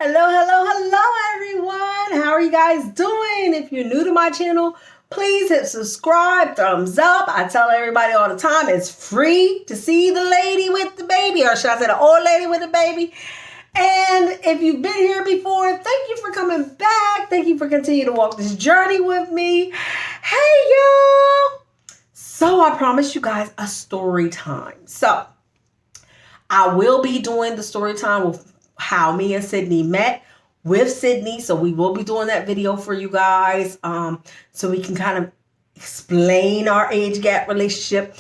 Hello, hello, hello, everyone. How are you guys doing? If you're new to my channel, please hit subscribe, thumbs up. I tell everybody all the time, it's free to see the lady with the baby, or should I say the old lady with the baby. And if you've been here before, thank you for coming back. Thank you for continuing to walk this journey with me. Hey, y'all. So I promised you guys a story time. So I will be doing the story time with how me and Sydney met with Sydney. So we will be doing that video for you guys. So we can kind of explain our age gap relationship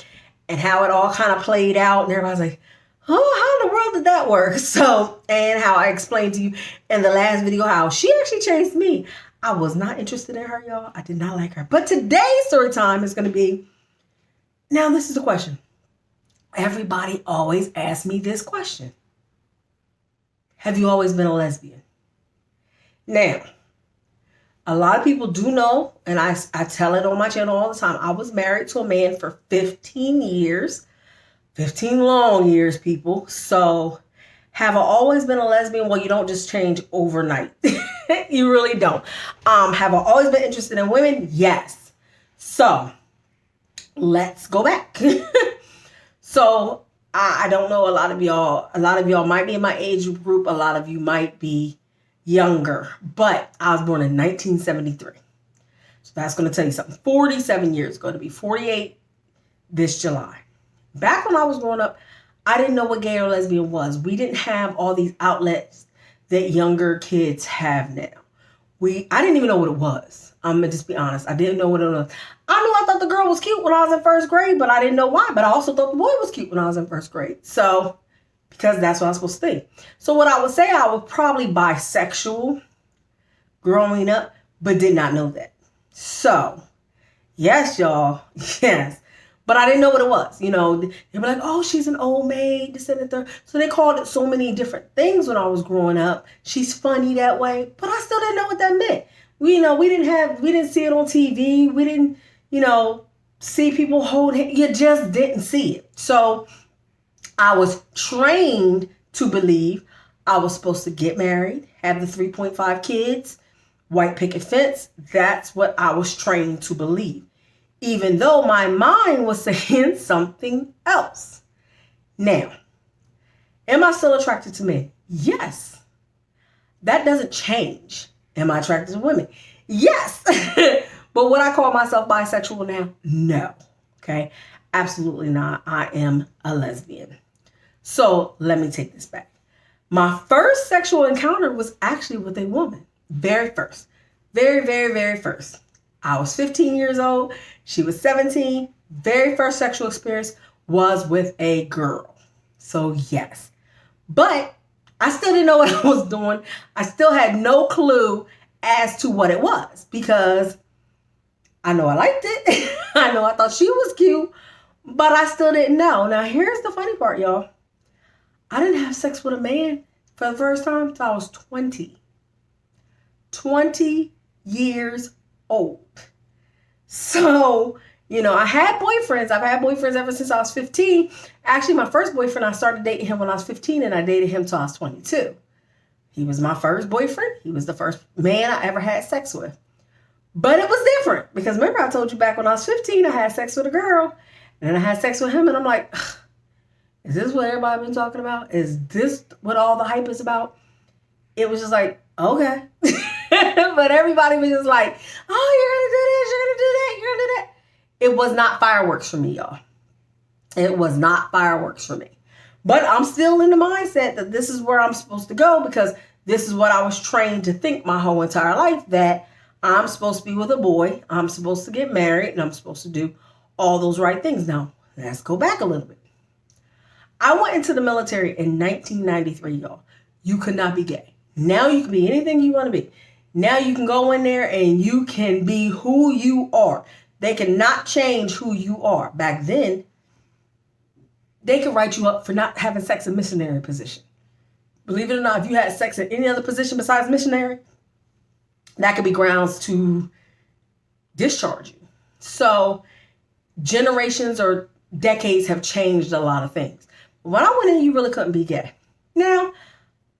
and how it all kind of played out. And everybody's like, oh, how in the world did that work? So, and how I explained to you in the last video how she actually changed me. I was not interested in her, y'all. I did not like her. But today's story time is going to be, now this is the question. Everybody always asks me this question. Have you always been a lesbian? Now, a lot of people do know, and I tell it on my channel all the time, I was married to a man for 15 years. 15 long years, people. So, have I always been a lesbian? Well, you don't just change overnight. You really don't. Have I always been interested in women? Yes. So, let's go back. So, I don't know, a lot of y'all might be in my age group. A lot of you might be younger, but I was born in 1973. So that's going to tell you something. 47 years ago, to be 48 this July. Back when I was growing up, I didn't know what gay or lesbian was. We didn't have all these outlets that younger kids have now. I didn't even know what it was. I'm going to just be honest. I didn't know what it was. I thought the girl was cute when I was in first grade, but I didn't know why. But I also thought the boy was cute when I was in first grade. So, because that's what I was supposed to think. So what I would say, I was probably bisexual growing up, but did not know that. So, yes, y'all. Yes. But I didn't know what it was. You know, they were like, oh, she's an old maid, this and the third. So they called it so many different things when I was growing up. She's funny that way. But I still didn't know what that meant. We didn't see it on TV. We didn't, see people hold hands. You just didn't see it. So I was trained to believe I was supposed to get married, have the 3.5 kids, white picket fence. That's what I was trained to believe, even though my mind was saying something else. Now, am I still attracted to men? Yes. That doesn't change. Am I attracted to women? Yes. But would I call myself bisexual now? No. Okay. Absolutely not. I am a lesbian. So let me take this back. My first sexual encounter was actually with a woman. Very first. Very, very, very first. I was 15 years old. She was 17. Very first sexual experience was with a girl. So yes. But I still didn't know what I was doing. I still had no clue as to what it was, because I know I liked it. I know I thought she was cute, but I still didn't know. Now, here's the funny part, y'all. I didn't have sex with a man for the first time until I was 20. 20 years old. So, I had boyfriends. I've had boyfriends ever since I was 15. Actually, my first boyfriend, I started dating him when I was 15, and I dated him till I was 22. He was my first boyfriend. He was the first man I ever had sex with. But it was different, because remember I told you back when I was 15, I had sex with a girl, and then I had sex with him, and I'm like, is this what everybody been talking about? Is this what all the hype is about? It was just like, okay. But everybody was just like, oh, you're going to do this, you're going to do that, you're going to do that. It was not fireworks for me, y'all. It was not fireworks for me. But I'm still in the mindset that this is where I'm supposed to go, because this is what I was trained to think my whole entire life, that I'm supposed to be with a boy, I'm supposed to get married, and I'm supposed to do all those right things. Now, let's go back a little bit. I went into the military in 1993, y'all. You could not be gay. Now you can be anything you want to be. Now you can go in there and you can be who you are. They cannot change who you are. Back then, they could write you up for not having sex in missionary position. Believe it or not, if you had sex in any other position besides missionary, that could be grounds to discharge you. So generations or decades have changed a lot of things. When I went in, you really couldn't be gay. Now,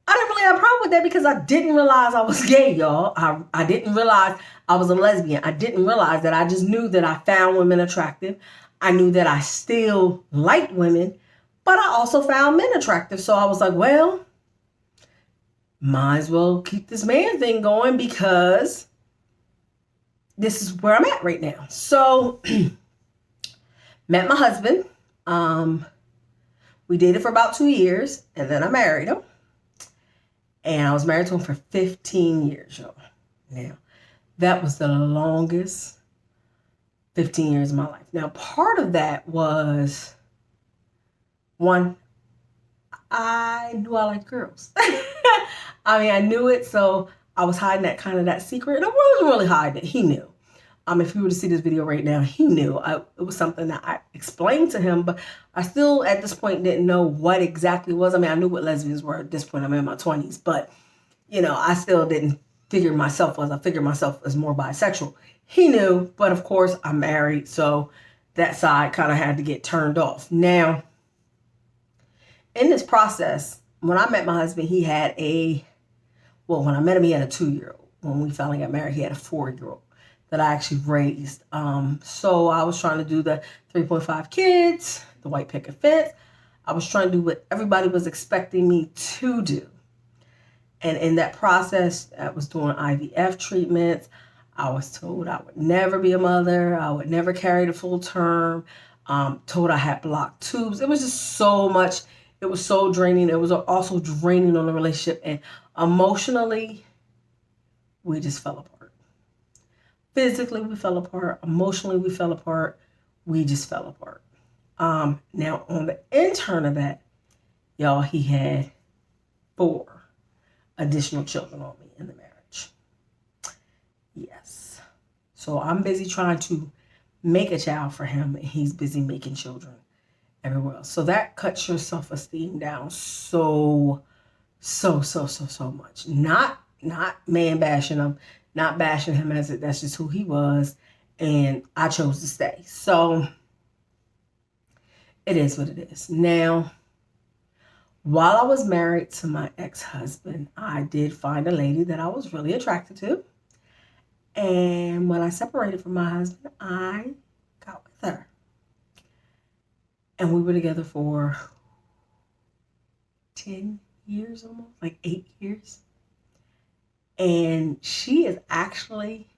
I didn't really have a problem with that because I didn't realize I was gay, y'all. I didn't realize I was a lesbian. I didn't realize that. I just knew that I found women attractive. I knew that I still liked women, but I also found men attractive. So I was like, well, might as well keep this man thing going because this is where I'm at right now. So met my husband. We dated for about 2 years, and then I married him. And I was married to him for 15 years, y'all. Now, that was the longest 15 years of my life. Now, part of that was, one, I knew I liked girls. I mean, I knew it, so I was hiding that secret. And I wasn't really hiding it. He knew. If you were to see this video right now, he knew. It was something that I explained to him, but I still, at this point, didn't know what exactly it was. I mean, I knew what lesbians were at this point. I'm in my 20s, but, I still didn't figure myself as, I figured myself as more bisexual. He knew, but of course, I'm married, so that side kind of had to get turned off. Now, in this process, when I met my husband, he had when I met him, he had a 2-year-old. When we finally got married, he had a 4-year-old. That I actually raised. So I was trying to do the 3.5 kids, the white picket fence. I was trying to do what everybody was expecting me to do. And in that process, I was doing IVF treatments. I was told I would never be a mother. I would never carry the full term. Told I had blocked tubes. It was just so much. It was so draining. It was also draining on the relationship. And emotionally, we just fell apart. Physically, we fell apart. Emotionally, we fell apart. We just fell apart. Now, on the intern of that, y'all, he had 4 additional children on me in the marriage. Yes. So I'm busy trying to make a child for him, and he's busy making children everywhere else. So that cuts your self-esteem down so much. Not man bashing him. Not bashing him as that's just who he was, and I chose to stay. So it is what it is. Now, while I was married to my ex-husband, I did find a lady that I was really attracted to. And when I separated from my husband, I got with her. And we were together for 10 years almost, like 8 years. And she is actually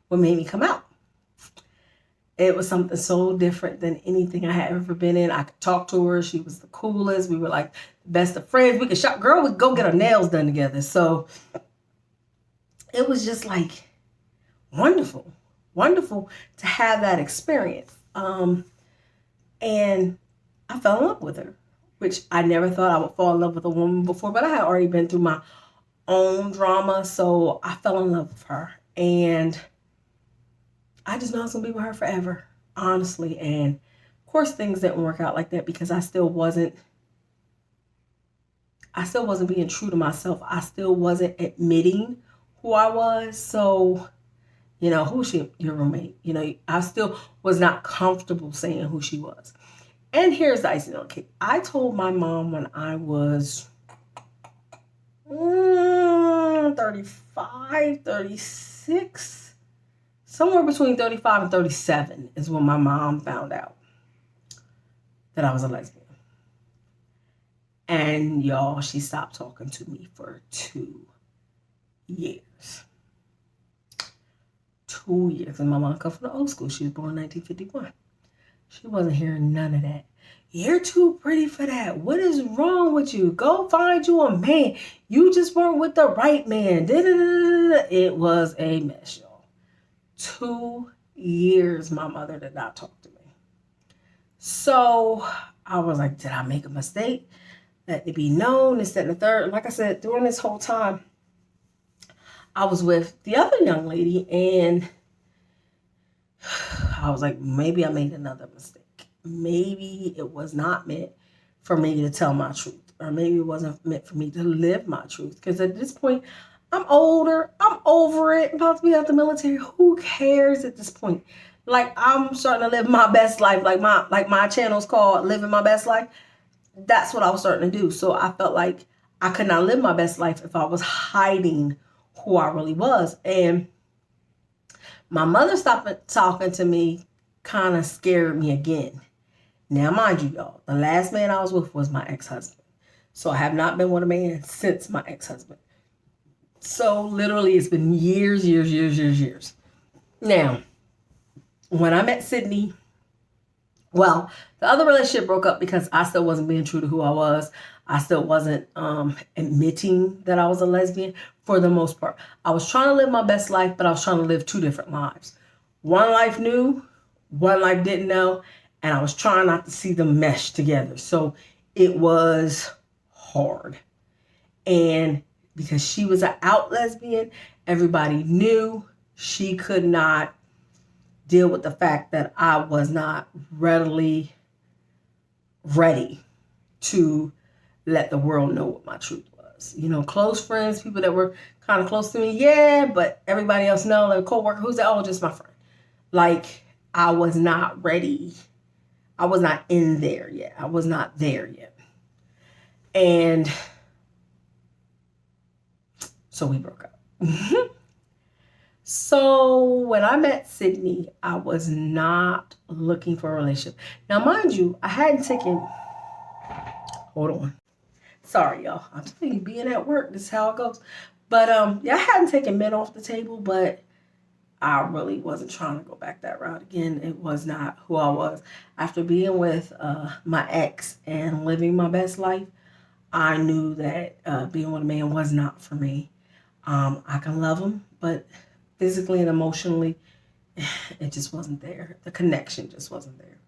what made me come out. It was something so different than anything I had ever been in. I could talk to her. She was the coolest. We were like the best of friends. We could shop. Girl, we could go get our nails done together. So it was just like wonderful to have that experience. And I fell in love with her, which I never thought I would fall in love with a woman before, but I had already been through my own drama, so I fell in love with her, and I just know I was gonna be with her forever, honestly. And of course, things didn't work out like that because I still wasn't being true to myself. I still wasn't admitting who I was. So, who's she? Your roommate? I still was not comfortable saying who she was. And here's the icing on the cake. I told my mom when I was 35, 36, somewhere between 35 and 37 is when my mom found out that I was a lesbian. And y'all, she stopped talking to me for 2 years. 2 years. And my mom comes from the old school. She was born in 1951. She wasn't hearing none of that. You're too pretty for that. What is wrong with you? Go find you a man. You just weren't with the right man. It was a mess, y'all. 2 years my mother did not talk to me. So I was like, did I make a mistake? Let it be known, this, that, and the third. Like I said, during this whole time, I was with the other young lady, and I was like, maybe I made another mistake. Maybe it was not meant for me to tell my truth, or maybe it wasn't meant for me to live my truth. Because at this point, I'm older. I'm over it. I'm about to be out the military. Who cares at this point? Like, I'm starting to live my best life. Like my channel's called Living My Best Life. That's what I was starting to do. So I felt like I could not live my best life if I was hiding who I really was. And my mother stopped talking to me kind of scared me again. Now, mind you, y'all, the last man I was with was my ex-husband. So I have not been with a man since my ex-husband. So literally it's been years. Now, when I met Sydney, well, the other relationship broke up because I still wasn't being true to who I was. I still wasn't admitting that I was a lesbian for the most part. I was trying to live my best life, but I was trying to live two different lives. One life knew, one life didn't know, and I was trying not to see them mesh together. So it was hard. And because she was an out lesbian, everybody knew. She could not deal with the fact that I was not readily ready to let the world know what my truth was. You know, close friends, people that were kind of close to me, yeah, but everybody else know, like a coworker, who's that? Oh, just my friend. Like, I was not ready. I was not in there yet. I was not there yet. And so we broke up. So when I met Sydney, I was not looking for a relationship. Now, mind you, I hadn't taken, hold on. Sorry, y'all. I'm telling you, being at work, this is how it goes. But yeah, I hadn't taken men off the table, but I really wasn't trying to go back that route again. It was not who I was. After being with my ex and living my best life, I knew that being with a man was not for me. I can love him, but physically and emotionally, it just wasn't there. The connection just wasn't there.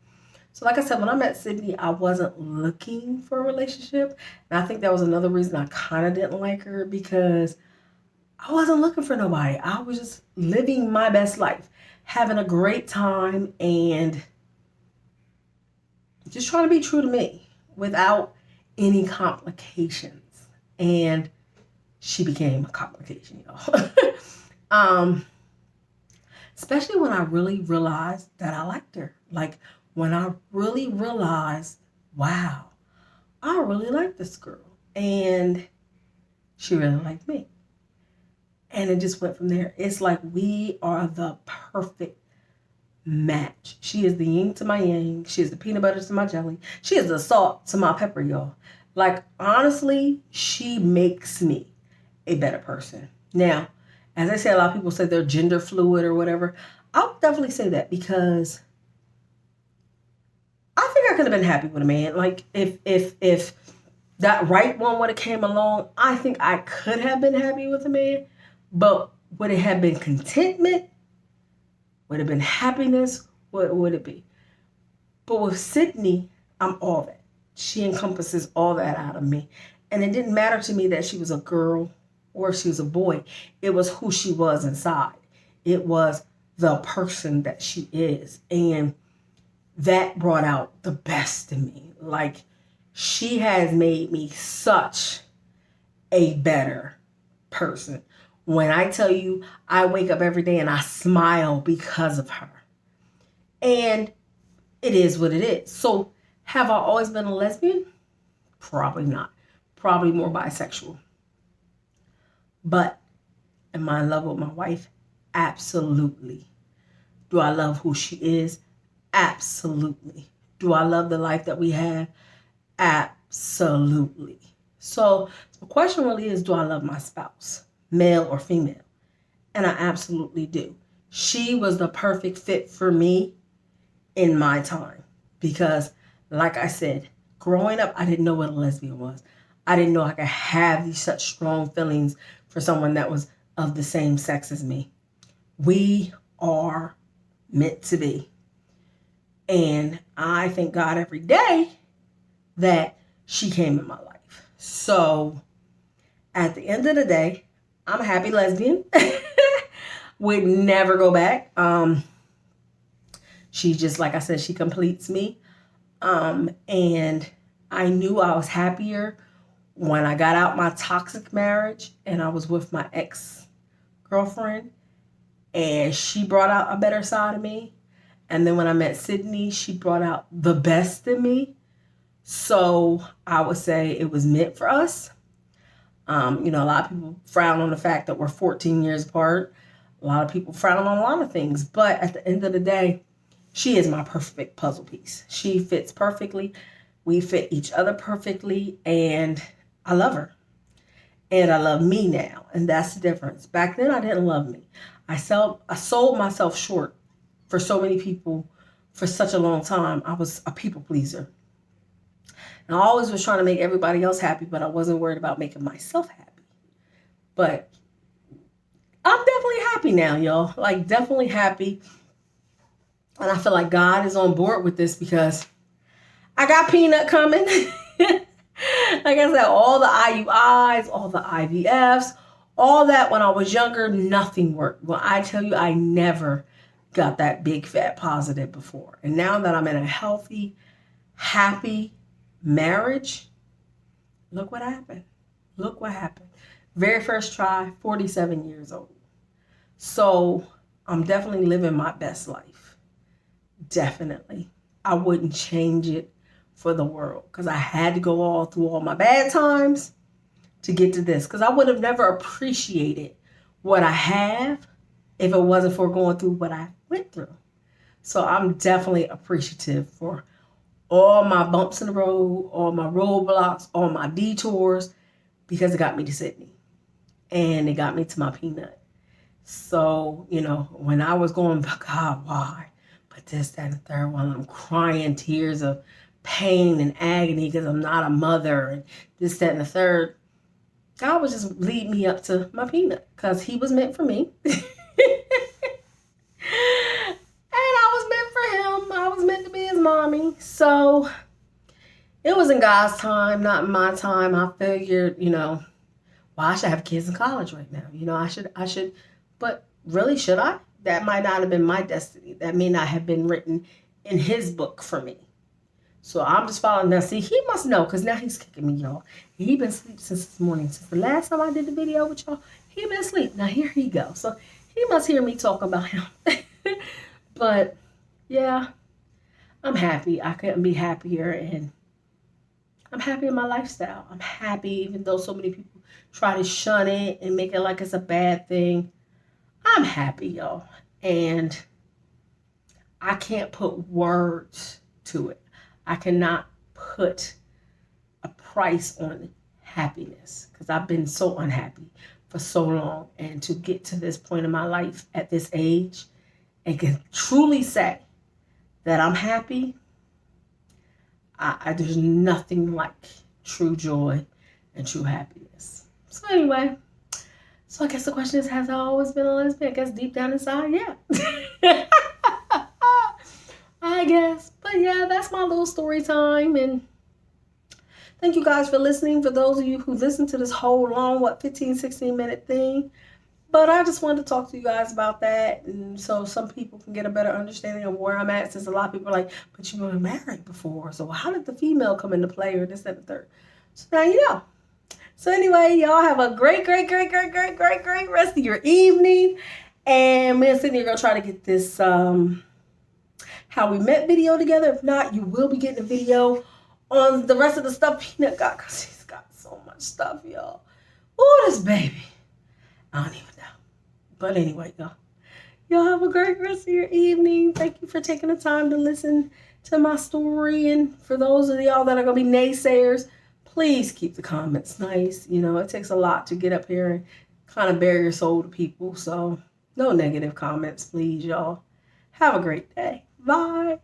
So like I said, when I met Sydney, I wasn't looking for a relationship. And I think that was another reason I kind of didn't like her, because I wasn't looking for nobody. I was just living my best life, having a great time, and just trying to be true to me without any complications. And she became a complication, y'all. Especially when I really realized that I liked her. Like, when I really realized, wow, I really like this girl. And she really liked me. And it just went from there. It's like we are the perfect match. She is the yin to my yang. She is the peanut butter to my jelly. She is the salt to my pepper, y'all. Like, honestly, she makes me a better person. Now, as I say, a lot of people say they're gender fluid or whatever. I'll definitely say that, because I think I could have been happy with a man. Like, if that right one would have came along, I think I could have been happy with a man. But would it have been contentment? Would it have been happiness? What would it be? But with Sydney, I'm all that. She encompasses all that out of me. And it didn't matter to me that she was a girl or if she was a boy. It was who she was inside. It was the person that she is. And that brought out the best in me. Like, she has made me such a better person. When I tell you, I wake up every day and I smile because of her. And it is what it is. So, have I always been a lesbian? Probably not. Probably more bisexual. But am I in love with my wife? Absolutely. Do I love who she is? Absolutely. Do I love the life that we have? Absolutely. So the question really is, do I love my spouse, male or female? And I absolutely do. She was the perfect fit for me in my time, because, like I said, growing up, I didn't know what a lesbian was. I didn't know I could have these such strong feelings for someone that was of the same sex as me. We are meant to be. And I thank God every day that she came in my life. So at the end of the day, I'm a happy lesbian. Would never go back. She just, like I said, she completes me. And I knew I was happier when I got out my toxic marriage and I was with my ex-girlfriend, and she brought out a better side of me. And then when I met Sydney, she brought out the best in me. So I would say it was meant for us. A lot of people frown on the fact that we're 14 years apart. A lot of people frown on a lot of things. But at the end of the day, she is my perfect puzzle piece. She fits perfectly. We fit each other perfectly. And I love her. And I love me now. And that's the difference. Back then, I didn't love me. I sold myself short for so many people for such a long time. I was a people pleaser. And I always was trying to make everybody else happy, but I wasn't worried about making myself happy. But I'm definitely happy now, y'all. Like, definitely happy. And I feel like God is on board with this because I got Peanut coming. Like I said, all the IUIs, all the IVFs, all that when I was younger, nothing worked. Well, I tell you, I never got that big fat positive before. And now that I'm in a healthy, happy marriage, look what happened. Look what happened. Very first try, 47 years old. So I'm definitely living my best life. Definitely. I wouldn't change it for the world because I had to go all through all my bad times to get to this, because I would have never appreciated what I have if it wasn't for going through what I went through. So I'm definitely appreciative for all my bumps in the road, all my roadblocks, all my detours, because it got me to Sydney and it got me to my Peanut. So, when I was going, God, why? But this, that, and the third one, I'm crying tears of pain and agony because I'm not a mother and this, that, and the third. God was just leading me up to my Peanut because he was meant for me. And I was meant for him. I was meant to be his mommy. So it was in God's time, not in my time. I figured, well, I should have kids in college right now. I should, but really, should I? That might not have been my destiny. That may not have been written in his book for me. So I'm just following. Now, see, he must know because now he's kicking me, y'all. He been asleep since this morning. Since the last time I did the video with y'all, he been asleep. Now, here he go. So he must hear me talk about him. But, yeah, I'm happy. I couldn't be happier. And I'm happy in my lifestyle. I'm happy even though so many people try to shun it and make it like it's a bad thing. I'm happy, y'all. And I can't put words to it. I cannot put a price on happiness because I've been so unhappy for so long. And to get to this point in my life at this age and can truly say that I'm happy, there's nothing like true joy and true happiness. So anyway, I guess the question is, has I always been a lesbian? I guess deep down inside, yeah. I guess. But yeah, that's my little story time. And thank you guys for listening. For those of you who listened to this whole long, 15, 16-minute thing. But I just wanted to talk to you guys about that. And so some people can get a better understanding of where I'm at, since a lot of people are like, but you were married before. So how did the female come into play, or this, that, and the third? So now you know. So anyway, y'all have a great rest of your evening. And me and Sydney are going to try to get this how we met video together. If not, you will be getting a video on the rest of the stuff Peanut got, because he's got so much stuff, y'all. Ooh, this baby. I don't even know. But anyway, y'all have a great rest of your evening. Thank you for taking the time to listen to my story. And for those of y'all that are going to be naysayers, please keep the comments nice. It takes a lot to get up here and kind of bare your soul to people. So no negative comments, please, y'all. Have a great day. Bye.